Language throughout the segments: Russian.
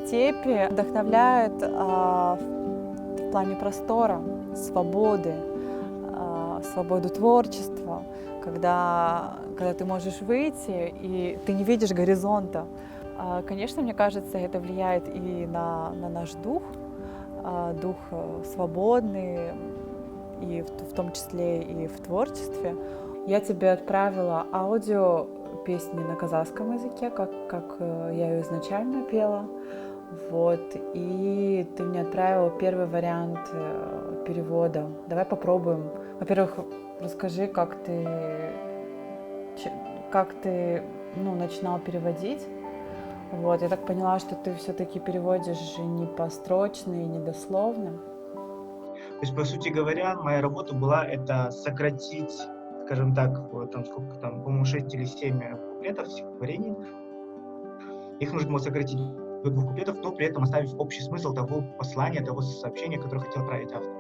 Степи вдохновляют в плане простора, свободы, свободу творчества, когда ты можешь выйти и ты не видишь горизонта. Конечно, мне кажется, это влияет и на наш дух, дух свободный, и в том числе и в творчестве. Я тебе отправила аудио песни на казахском языке, как я ее изначально пела. Вот. И ты мне отправила первый вариант перевода. Давай попробуем. Во-первых, расскажи, как ты начинал переводить. Вот. Я так поняла, что ты все-таки переводишь не построчно и не дословно. То есть, по сути говоря, моя работа была это сократить, скажем так, вот там сколько там, по-моему, 6 или 7 куплетов стихотворений. Их нужно было сократить до 2 куплетов, но при этом оставив общий смысл того послания, того сообщения, которое хотел отправить автор.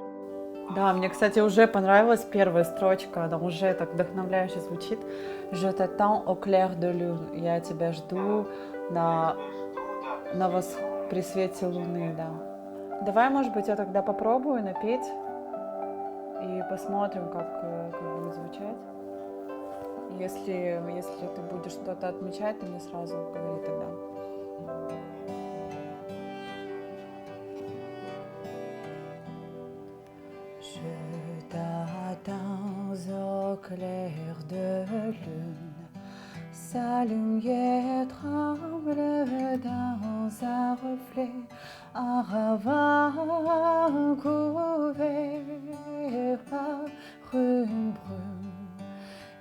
Да, мне, кстати, уже понравилась первая строчка, она уже так вдохновляюще звучит. Je t'attends au clair de lune. Я тебя жду при свете луны, да. Давай, может быть, я тогда попробую напеть и посмотрим, как будет звучать. Если ты будешь что-то отмечать, ты мне сразу говори тогда. Je t'attends au clair de lune. Sa lumière tremble dans un reflet, un ravin couvert par une brume,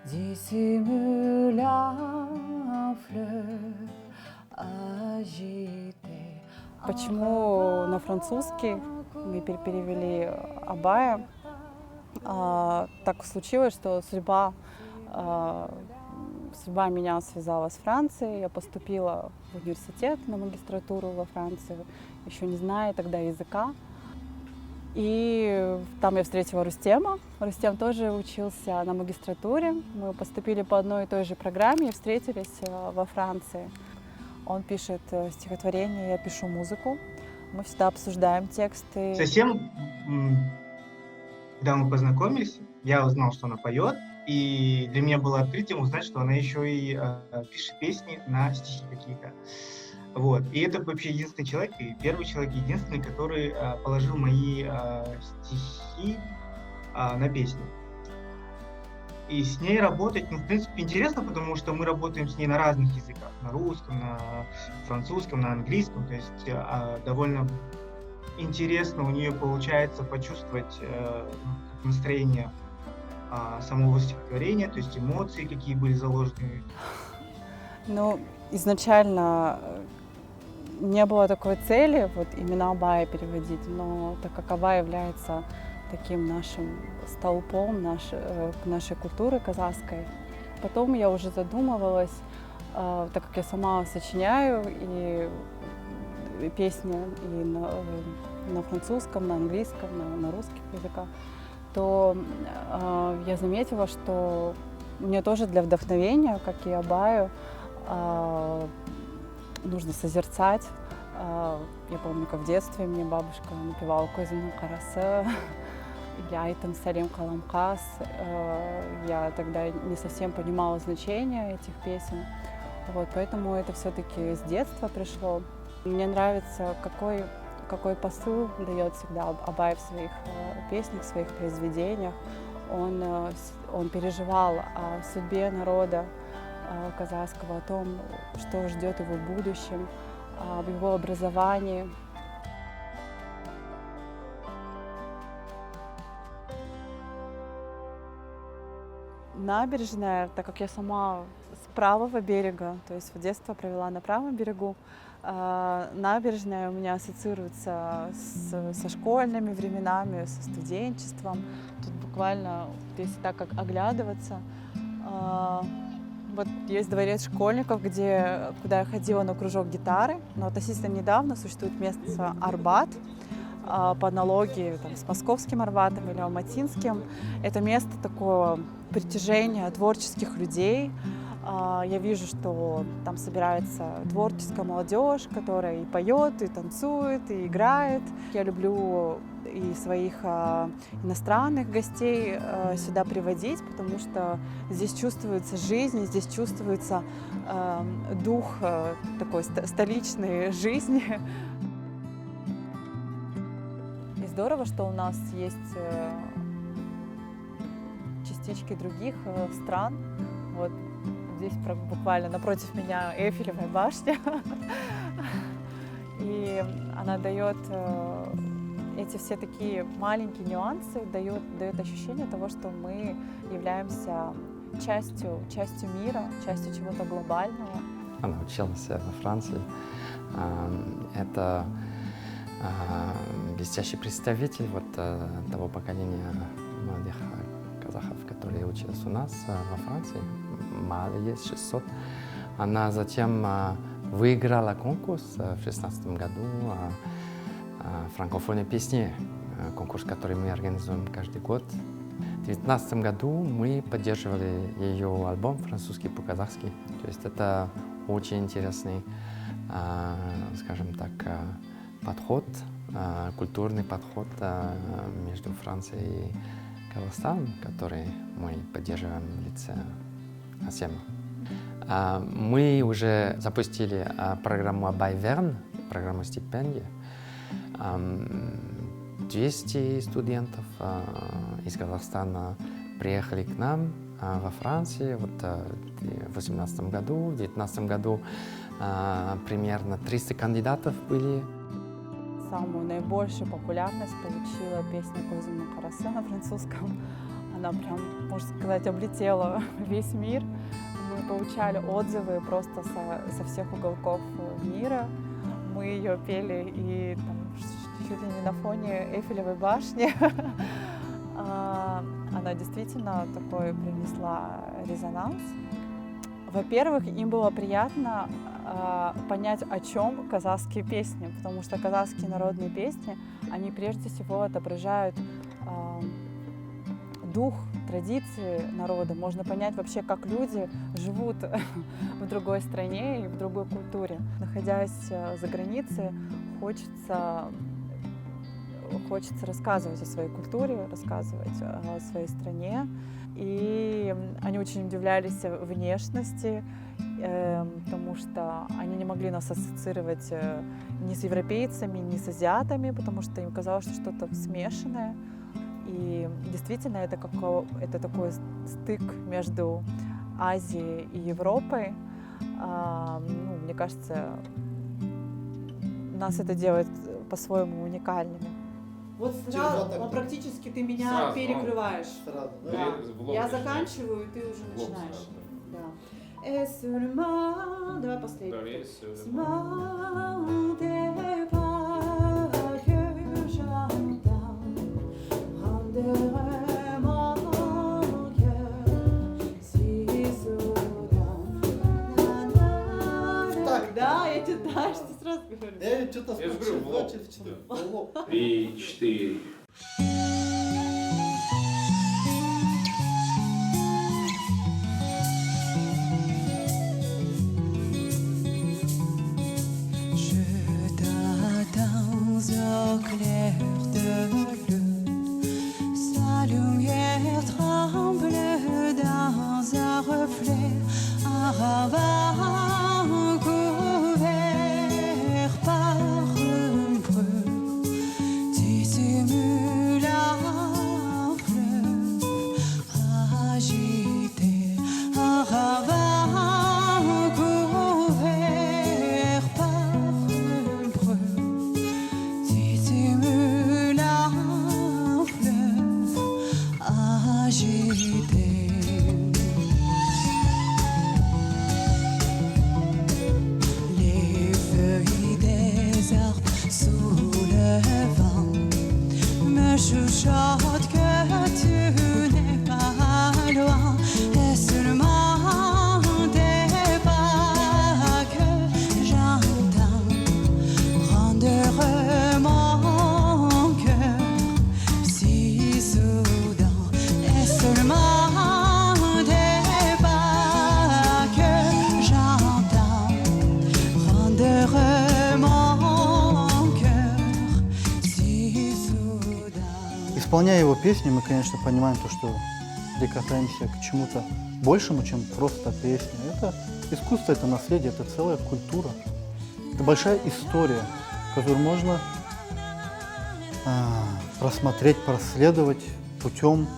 dissimule un fleuve agité. Почему на французский мы перевели Абая? Так случилось, что судьба меня связала с Францией. Я поступила в университет на магистратуру во Франции, еще не зная тогда языка. И там я встретила Рустема. Рустем тоже учился на магистратуре. Мы поступили по одной и той же программе и встретились во Франции. Он пишет стихотворения, я пишу музыку. Мы всегда обсуждаем тексты. Совсем, когда мы познакомились, я узнал, что она поет. И для меня было открытием узнать, что она еще и пишет песни на стихи какие-то. Вот. И это вообще единственный человек, и первый человек, единственный, который положил мои стихи на песни. И с ней работать, в принципе, интересно, потому что мы работаем с ней на разных языках. На русском, на французском, на английском. То есть довольно интересно у нее получается почувствовать настроение самого стихотворения, то есть эмоции, какие были заложены. Ну, изначально не было такой цели, вот именно Абая переводить, но так как Абай является таким нашим столпом нашей культуры казахской, потом я уже задумывалась, так как я сама сочиняю и песни и на французском, на английском, на русских языках, то я заметила, что мне тоже для вдохновения, как и Абаю, нужно созерцать. Я помню, как в детстве мне бабушка напевала «Көзіңнің қарасы» или «Айтым сәлем қаламқас». Я тогда не совсем понимала значение этих песен, вот, поэтому это все-таки с детства пришло. Мне нравится, какой посыл дает всегда Абай в своих песнях, в своих произведениях. Он переживал о судьбе народа казахского, о том, что ждет его в будущем, об его образовании. Набережная, так как я сама с правого берега, то есть в детство провела на правом берегу, набережная у меня ассоциируется со школьными временами, со студенчеством. Тут буквально, если так как оглядываться, вот есть дворец школьников, куда я ходила на кружок гитары, но относительно недавно существует место Арбат, по аналогии с московским Арбатом или алматинским. Это место такого притяжения творческих людей, Я вижу, что там собирается творческая молодежь, которая и поет, и танцует, и играет. Я люблю и своих иностранных гостей сюда приводить, потому что здесь чувствуется жизнь, здесь чувствуется дух такой столичной жизни. И здорово, что у нас есть частички других стран. Вот здесь буквально напротив меня Эйфелевая башня. И она дает эти все такие маленькие нюансы, дает ощущение того, что мы являемся частью мира, частью чего-то глобального. Она училась во Франции. Это блестящий представитель того поколения молодых казахов, которые учились у нас во Франции. Мало есть, 600. Она затем выиграла конкурс в 2016 году франкофонной песни, конкурс, который мы организуем каждый год. В 2019 году мы поддерживали ее альбом «Французский по-казахски». То есть это очень интересный, скажем так, подход, культурный подход между Францией и Казахстаном, который мы поддерживаем в лице Асема. Мы уже запустили программу «Абайверн», программу стипендий. 200 студентов из Казахстана приехали к нам во Франции в 2018 году. В 2019 году примерно 300 кандидатов были. Самую наибольшую популярность получила песня «Козина Карасе» на французском. Она прям, можно сказать, облетела весь мир. Мы получали отзывы просто со всех уголков мира. Мы ее пели и там, чуть ли не на фоне Эйфелевой башни. Она действительно такой принесла резонанс. Во-первых, им было приятно понять, о чем казахские песни, потому что казахские народные песни, они прежде всего отображают дух, традиции народа. Можно понять вообще, как люди живут в другой стране и в другой культуре. Находясь за границей, хочется рассказывать о своей культуре, рассказывать о своей стране. И они очень удивлялись внешности, потому что они не могли нас ассоциировать ни с европейцами, ни с азиатами, потому что им казалось, что что-то смешанное. И действительно, это такой стык между Азией и Европой. Мне кажется, нас это делает по-своему уникальными. Вот сразу, практически ты меня сразу, перекрываешь. Сразу, Да. да? Я заканчиваю, и ты уже начинаешь. Да. Et seulement, давай последний. Seulement tes pas que j'entends rendrait mon cœur si soudain. Так. Да, я тебе дальше сразу говорю. Я что-то Я же говорю, в лоб. в лоб. 3, 4. Je t'attends au clair de lune, sa lumière tremble dans un reflet, un ravin couvert par un bruit, dissimule un fleuve agité, un ravin couvert par un bruit, dissimule un fleuve agité. Les feuilles des arbres sous le vent me chuchotent que tu n'es pas loin, et seulement des pas que j'entends rendent heureux mon cœur si soudain, et seulement des pas Исполняя его песни, мы, конечно, понимаем то, что прикасаемся к чему-то большему, чем просто песня. Это искусство, это наследие, это целая культура. Это большая история, которую можно просмотреть, проследовать путем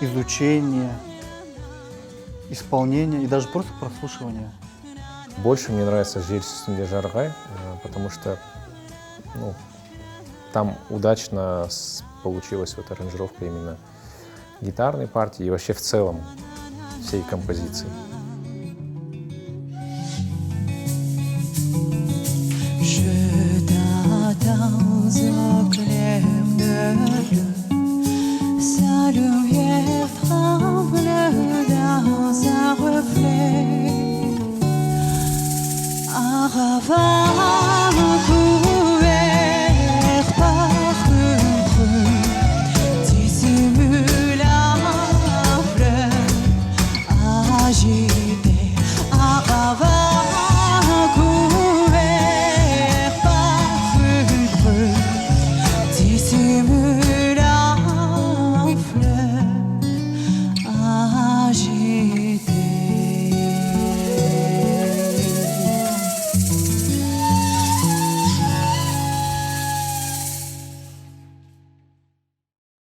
изучения, исполнения и даже просто прослушивания. Больше мне нравится «Жер үстінде жарғай», потому что там удачно получилась вот аранжировка именно гитарной партии и вообще в целом всей композиции. Je t'attends au clair de lune, sa lumière tremble dans un reflet. Un ravin